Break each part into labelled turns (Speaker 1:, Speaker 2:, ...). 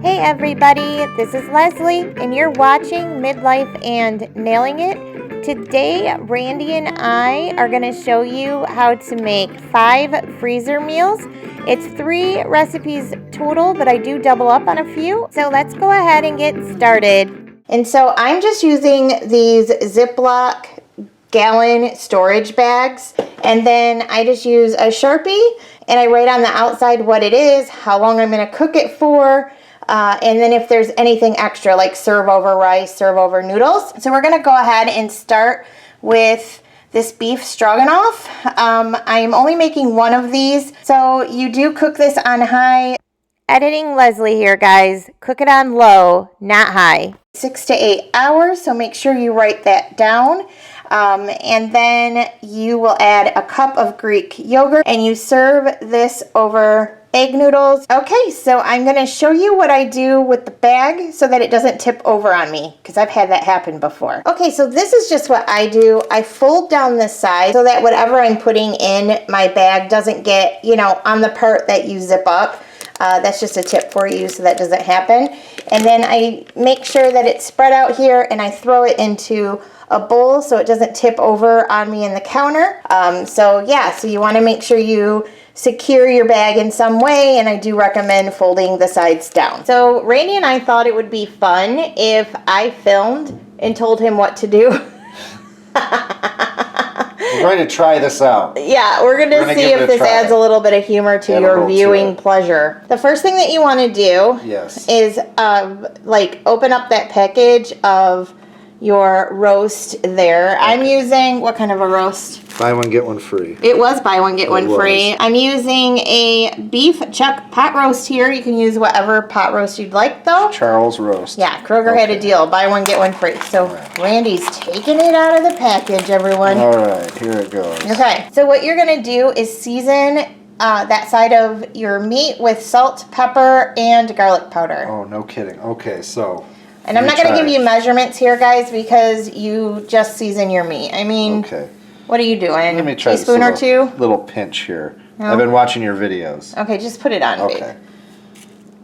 Speaker 1: Hey everybody, this is Leslie, and you're watching Midlife and Nailing It. Today, Randy and I are going to show you how to make 5 freezer meals. It's 3 recipes total, but I do double up on a few. So let's go ahead and get started. And so I'm just using these Ziploc gallon storage bags, and then I just use a Sharpie and I write on the outside what it is, how long I'm going to cook it for, and then if there's anything extra like serve over rice, serve over noodles. So we're going to go ahead and start with this beef stroganoff. I'm only making 1 of these, so you do cook this on high. Editing Leslie here, guys. Cook it on low, not high. 6 to 8 hours, so make sure you write that down. And then you will add a cup of Greek yogurt and you serve this over egg noodles. Okay, so I'm going to show you what I do with the bag so that it doesn't tip over on me, because I've had that happen before. Okay, so this is just what I do. I fold down the side so that whatever I'm putting in my bag doesn't get, on the part that you zip up. That's just a tip for you so that doesn't happen. And then I make sure that it's spread out here and I throw it into a bowl so it doesn't tip over on me in the counter. So you want to make sure you secure your bag in some way, and I do recommend folding the sides down. So Randy and I thought it would be fun if I filmed and told him what to do.
Speaker 2: We're going to try this out.
Speaker 1: Yeah, we're going to see if this adds a little bit of humor to your viewing pleasure. The first thing that you want to do is open up that package of your roast there. Okay. I'm using, what kind of a roast?
Speaker 2: Buy one, get one free.
Speaker 1: It was buy one, get one free. I'm using a beef chuck pot roast here. You can use whatever pot roast you'd like, though.
Speaker 2: Charles roast.
Speaker 1: Yeah, Kroger had a deal. Buy one, get one free. So Randy's taking it out of the package, everyone.
Speaker 2: All right, here it goes.
Speaker 1: Okay, so what you're going to do is season that side of your meat with salt, pepper, and garlic powder.
Speaker 2: Oh, no kidding. Okay, so...
Speaker 1: And I'm not going to give you measurements here, guys, because you just season your meat. I mean, what are you doing?
Speaker 2: Let me try
Speaker 1: teaspoon or 2?
Speaker 2: Little pinch here. No? I've been watching your videos.
Speaker 1: Okay, just put it on, babe.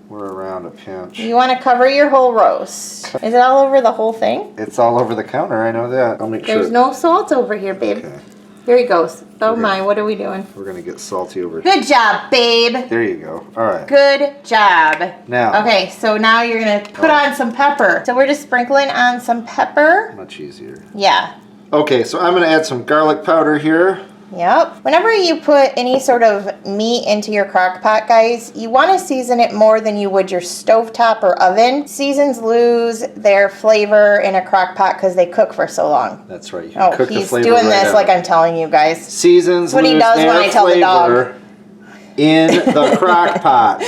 Speaker 2: We're around a pinch.
Speaker 1: You want to cover your whole roast. Is it all over the whole thing?
Speaker 2: It's all over the counter, I know that. I'll make sure.
Speaker 1: There's no salt over here, babe. Okay. Here he goes. Oh my, what are we doing?
Speaker 2: We're going to get salty over here.
Speaker 1: Good job, babe.
Speaker 2: There you go. All right.
Speaker 1: Good job.
Speaker 2: Now.
Speaker 1: Okay, so now you're going to put on some pepper. So we're just sprinkling on some pepper.
Speaker 2: Much easier.
Speaker 1: Yeah.
Speaker 2: Okay, so I'm going to add some garlic powder here.
Speaker 1: Yep. Whenever you put any sort of meat into your crock pot, guys, you want to season it more than you would your stovetop or oven. Seasons lose their flavor in a crock pot because they cook for so long.
Speaker 2: That's right. You can cook the flavor
Speaker 1: he's doing this like I'm telling you guys.
Speaker 2: Seasons lose their flavor in the crock pot.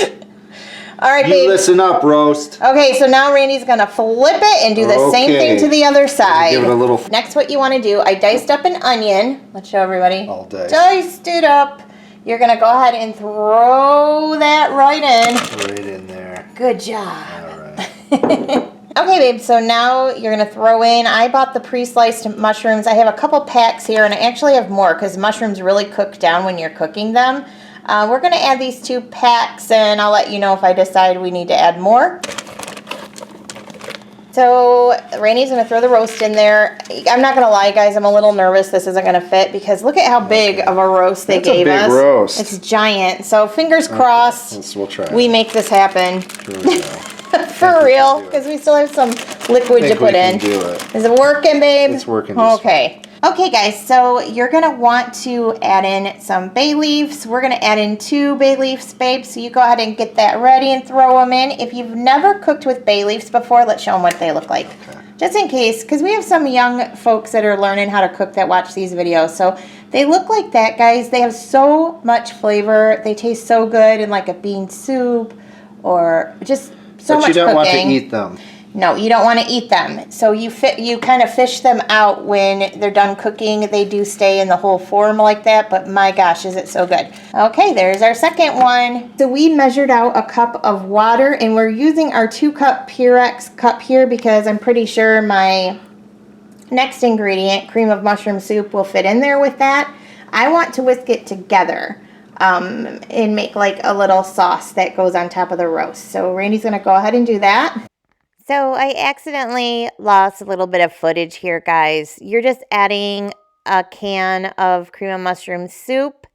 Speaker 1: All right, babe.
Speaker 2: You listen up, roast.
Speaker 1: Okay, so now Randy's going to flip it and do the same thing to the other side.
Speaker 2: Give it a little...
Speaker 1: Next, what you want to do, I diced up an onion. Let's show everybody.
Speaker 2: All diced.
Speaker 1: Diced it up. You're going to go ahead and throw that right in.
Speaker 2: Right in there.
Speaker 1: Good job.
Speaker 2: All right.
Speaker 1: Okay, babe, so now you're going to throw in, I bought the pre-sliced mushrooms. I have a couple packs here, and I actually have more because mushrooms really cook down when you're cooking them. We're going to add these 2 packs, and I'll let you know if I decide we need to add more. So Randy's going to throw the roast in there. I'm not going to lie, guys. I'm a little nervous this isn't going to fit because look at how big of a roast they gave us.
Speaker 2: That's a big roast.
Speaker 1: It's giant. So fingers crossed
Speaker 2: we'll try
Speaker 1: we make this happen. For real, because we still have some liquid to put in. Is it working, babe?
Speaker 2: It's working.
Speaker 1: Okay. Okay, guys, so you're going to want to add in some bay leaves. We're going to add in 2 bay leaves, babe, so you go ahead and get that ready and throw them in. If you've never cooked with bay leaves before, let's show them what they look like. Okay. Just in case, because we have some young folks that are learning how to cook that watch these videos. So they look like that, guys. They have so much flavor. They taste so good in like a bean soup or just so much cooking.
Speaker 2: But you don't want to eat them.
Speaker 1: No, you don't want to eat them. So you kind of fish them out when they're done cooking. They do stay in the whole form like that, but my gosh, is it so good. Okay, there's our second one. So we measured out a cup of water, and we're using our 2-cup Pyrex cup here because I'm pretty sure my next ingredient, cream of mushroom soup, will fit in there with that. I want to whisk it together. and make like a little sauce that goes on top of the roast. So Randy's going to go ahead and do that. So I accidentally lost a little bit of footage here, guys. You're just adding a can of cream of mushroom soup,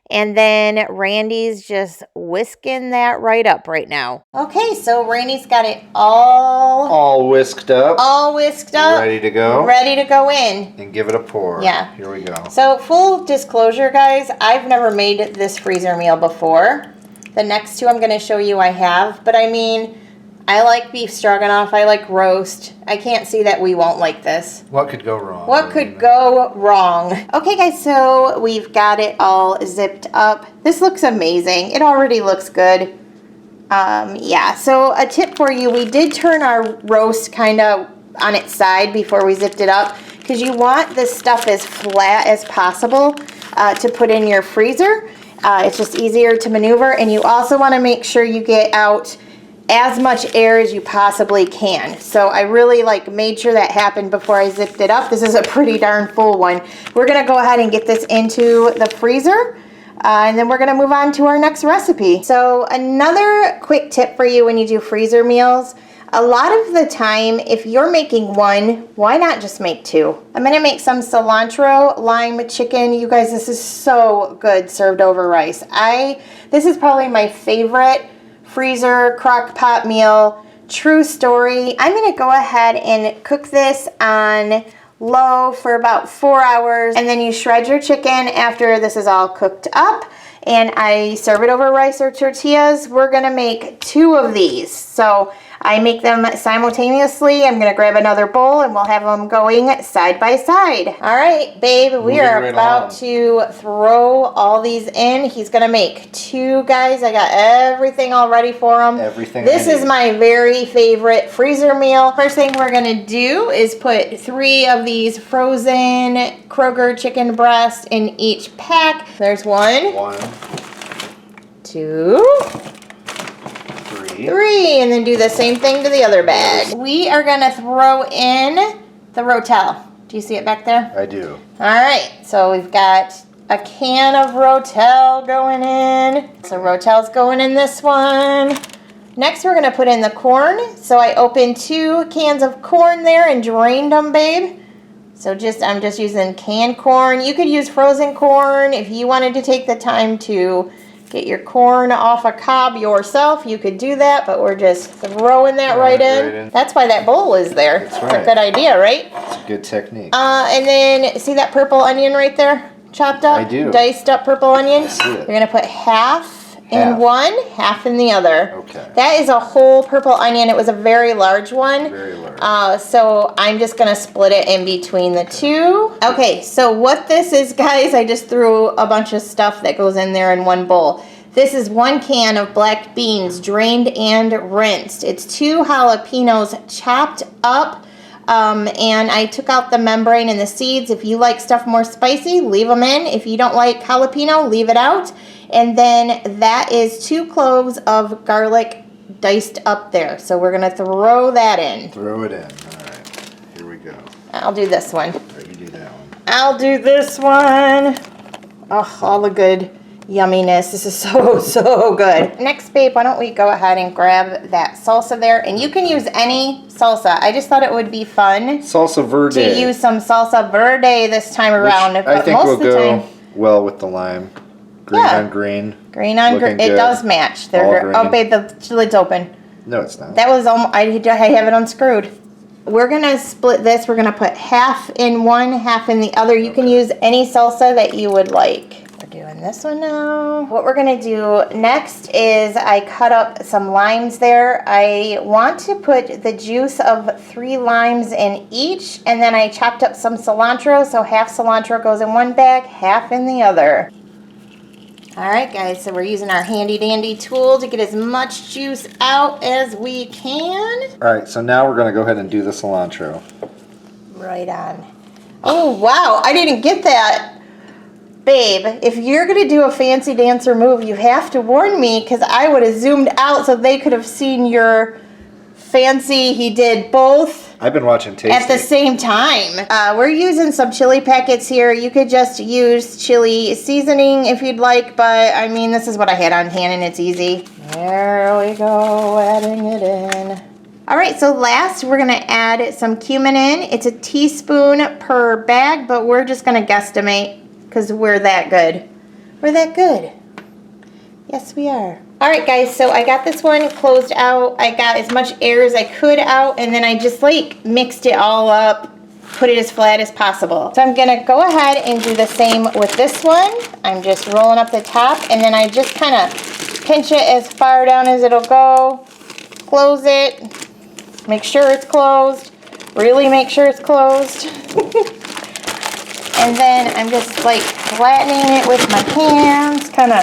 Speaker 1: and then Randy's just whisking that right up right now. Okay, so Randy's got it all
Speaker 2: whisked up.
Speaker 1: All whisked up.
Speaker 2: Ready to go.
Speaker 1: Ready to go in.
Speaker 2: And give it a pour.
Speaker 1: Yeah.
Speaker 2: Here we go.
Speaker 1: So full disclosure, guys, I've never made this freezer meal before. The next two I'm going to show you I have, but I mean, I like beef stroganoff. I like roast. I can't see that we won't like this.
Speaker 2: What could go wrong?
Speaker 1: What could go wrong? Okay, guys, so we've got it all zipped up. This looks amazing. It already looks good. Yeah, so a tip for you, we did turn our roast kind of on its side before we zipped it up because you want this stuff as flat as possible to put in your freezer. It's just easier to maneuver, and you also want to make sure you get out as much air as you possibly can. So I really made sure that happened before I zipped it up. This is a pretty darn full one. We're gonna go ahead and get this into the freezer and then we're gonna move on to our next recipe. So another quick tip for you when you do freezer meals, a lot of the time, if you're making one, why not just make two? I'm gonna make some cilantro lime chicken. You guys, this is so good served over rice. This is probably my favorite freezer crock pot meal. True story. I'm gonna go ahead and cook this on low for about 4 hours, and then you shred your chicken after this is all cooked up, and I serve it over rice or tortillas. We're gonna make 2 of these. So I make them simultaneously. I'm gonna grab another bowl and we'll have them going side by side. All right, babe, we are about to throw all these in. He's gonna make 2, guys. I got everything all ready for him.
Speaker 2: Everything.
Speaker 1: This is my very favorite freezer meal. First thing we're gonna do is put 3 of these frozen Kroger chicken breasts in each pack. There's 1, 2, 3, and then do the same thing to the other bag. We are gonna throw in the Rotel. Do you see it back there?
Speaker 2: I do.
Speaker 1: All right, so we've got a can of Rotel going in. So Rotel's going in this one. Next, we're gonna put in the corn. So I opened 2 cans of corn there and drained them, babe. So I'm just using canned corn. You could use frozen corn if you wanted to take the time to get your corn off a cob yourself. You could do that, but we're just throwing that right in. That's why that bowl is there.
Speaker 2: That's right.
Speaker 1: It's a good idea, right?
Speaker 2: It's a good technique.
Speaker 1: And then see that purple onion right there, chopped up?
Speaker 2: I do.
Speaker 1: Diced up purple onion.
Speaker 2: I see it.
Speaker 1: You're gonna put half in one, half in the other.
Speaker 2: Okay.
Speaker 1: That is a whole purple onion. It was a very large one.
Speaker 2: Very large.
Speaker 1: So I'm just gonna split it in between the 2. Okay, so what this is, guys, I just threw a bunch of stuff that goes in there in one bowl. This is 1 can of black beans, drained and rinsed. It's 2 jalapenos chopped up, and I took out the membrane and the seeds. If you like stuff more spicy, leave them in. If you don't like jalapeno, leave it out. And then that is 2 cloves of garlic diced up there. So we're gonna throw that in.
Speaker 2: Throw it in. All right, here we go.
Speaker 1: I'll do this one.
Speaker 2: Right, you do that one.
Speaker 1: I'll do this one. Oh, all the good yumminess. This is so good. Next, babe, why don't we go ahead and grab that salsa there, and you can use any salsa. I just thought it would be fun
Speaker 2: salsa verde
Speaker 1: to use some salsa verde this time around.
Speaker 2: Which
Speaker 1: but
Speaker 2: I think
Speaker 1: most
Speaker 2: will
Speaker 1: of the
Speaker 2: go
Speaker 1: time,
Speaker 2: well with the lime. Green on green.
Speaker 1: Green on green. It does match. Oh, babe, the lid's open.
Speaker 2: No, it's not.
Speaker 1: That was almost. I have it unscrewed. We're gonna split this. We're gonna put half in one, half in the other. You can use any salsa that you would like. We're doing this one now. What we're gonna do next is I cut up some limes there. I want to put the juice of 3 limes in each, and then I chopped up some cilantro, so half cilantro goes in one bag, half in the other. All right, guys, so we're using our handy dandy tool to get as much juice out as we can.
Speaker 2: All right, so now we're gonna go ahead and do the cilantro.
Speaker 1: Right on. Oh, wow, I didn't get that. Babe, if you're gonna do a fancy dancer move, you have to warn me, because I would have zoomed out so they could have seen your fancy, he did both
Speaker 2: I've been watching Tasty
Speaker 1: at the same time. We're using some chili packets here. You could just use chili seasoning if you'd like, but I mean, this is what I had on hand and it's easy. There we go, adding it in. All right, so last we're gonna add some cumin in. It's a teaspoon per bag, but we're just gonna guesstimate because we're that good. We're that good. Yes, we are. All right, guys, so I got this one closed out. I got as much air as I could out, and then I just like mixed it all up, put it as flat as possible. So I'm gonna go ahead and do the same with this one. I'm just rolling up the top, and then I just kind of pinch it as far down as it'll go. Close it. Make sure it's closed. Really make sure it's closed. And then I'm just like flattening it with my hands, kind of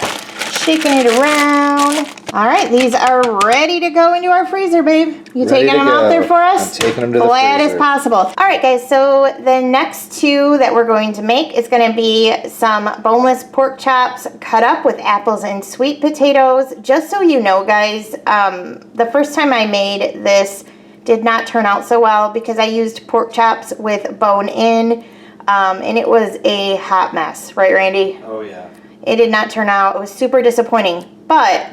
Speaker 1: shaking it around. All right, these are ready to go into our freezer, babe. You taking them out there for us?
Speaker 2: I'm taking them to the freezer.
Speaker 1: Flat as possible. All right, guys, so the next two that we're going to make is going to be some boneless pork chops cut up with apples and sweet potatoes. Just so you know, guys, the first time I made this did not turn out so well because I used pork chops with bone in, and it was a hot mess. Right, Randy?
Speaker 2: Oh, yeah.
Speaker 1: It did not turn out. It was super disappointing, but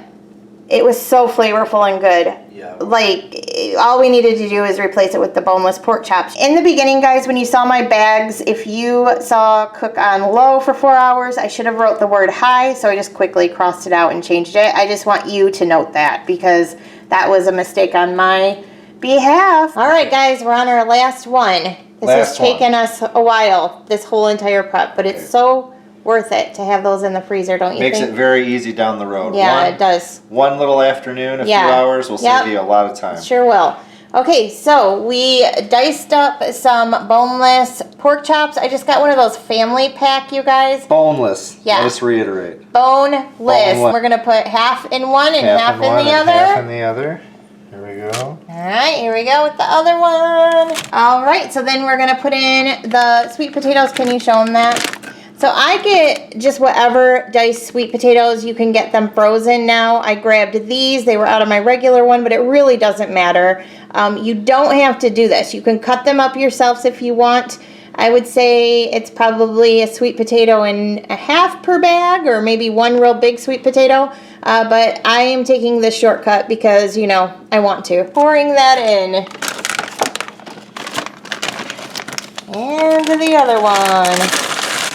Speaker 1: it was so flavorful and good.
Speaker 2: Yeah.
Speaker 1: Like, all we needed to do is replace it with the boneless pork chops. In the beginning, guys, when you saw my bags, if you saw cook on low for 4 hours, I should have wrote the word high, so I just quickly crossed it out and changed it. I just want you to note that because that was a mistake on my behalf. All right, guys, we're on our last one. This has taken us a while, this whole entire prep, but it's so worth it to have those in the freezer, don't you think?
Speaker 2: Makes it very easy down the road.
Speaker 1: Yeah, it does.
Speaker 2: One little afternoon, a few hours will save you a lot of time.
Speaker 1: Sure will. Okay, so we diced up some boneless pork chops. I just got one of those family pack, you guys.
Speaker 2: Boneless.
Speaker 1: Yeah.
Speaker 2: Let's reiterate.
Speaker 1: Boneless. We're going to put half in one and half in the other.
Speaker 2: Half in the other. Here we go.
Speaker 1: All right, here we go with the other one. All right, so then we're going to put in the sweet potatoes. Can you show them that? So I get just whatever diced sweet potatoes. You can get them frozen now. I grabbed these. They were out of my regular one, but it really doesn't matter. You don't have to do this. You can cut them up yourselves if you want. I would say it's probably a sweet potato and a half per bag, or maybe one real big sweet potato. But I am taking this shortcut because, you know, I want to. Pouring that in. And the other one.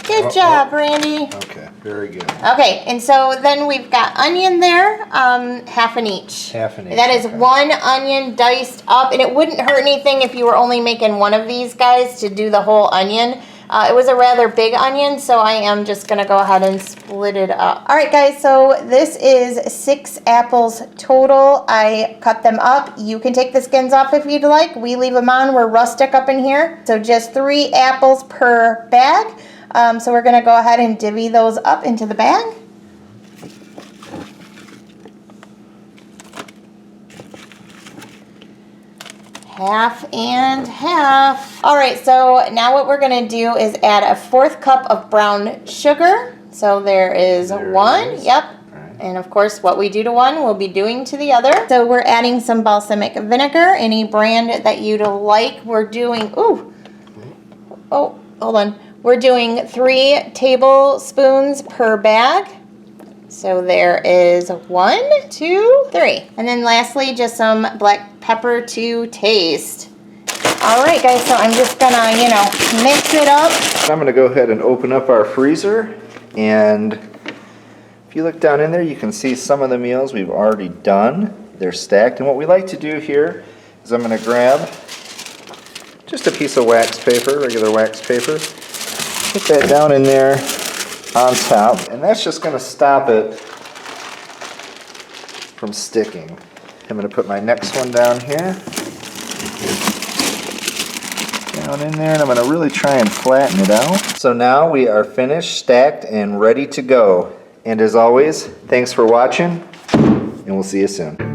Speaker 1: Good job, Randy.
Speaker 2: Okay, very good.
Speaker 1: Okay, and so then we've got onion there, half an each.
Speaker 2: Half an each.
Speaker 1: That is one onion diced up, and it wouldn't hurt anything if you were only making one of these guys to do the whole onion. It was a rather big onion, so I am just going to go ahead and split it up. All right, guys, so this is 6 apples total. I cut them up. You can take the skins off if you'd like. We leave them on. We're rustic up in here. So just 3 apples per bag. So we're going to go ahead and divvy those up into the bag. Half and half. All right, so now what we're going to do is add a 1/4 cup of brown sugar. So there is one. Yep. And of course, what we do to one, we'll be doing to the other. So we're adding some balsamic vinegar, any brand that you'd like. We're doing, oh, hold on. We're doing 3 tablespoons per bag. So there is 1, 2, 3. And then lastly, just some black pepper to taste. All right, guys, so I'm just gonna, mix it up.
Speaker 2: I'm gonna go ahead and open up our freezer, and if you look down in there, you can see some of the meals we've already done. They're stacked, and what we like to do here is I'm gonna grab just a piece of wax paper, regular wax paper, put that down in there on top, and that's just going to stop it from sticking. I'm going to put my next one down here, down in there, and I'm going to really try and flatten it out. So now we are finished, stacked, and ready to go. And as always, thanks for watching, and we'll see you soon.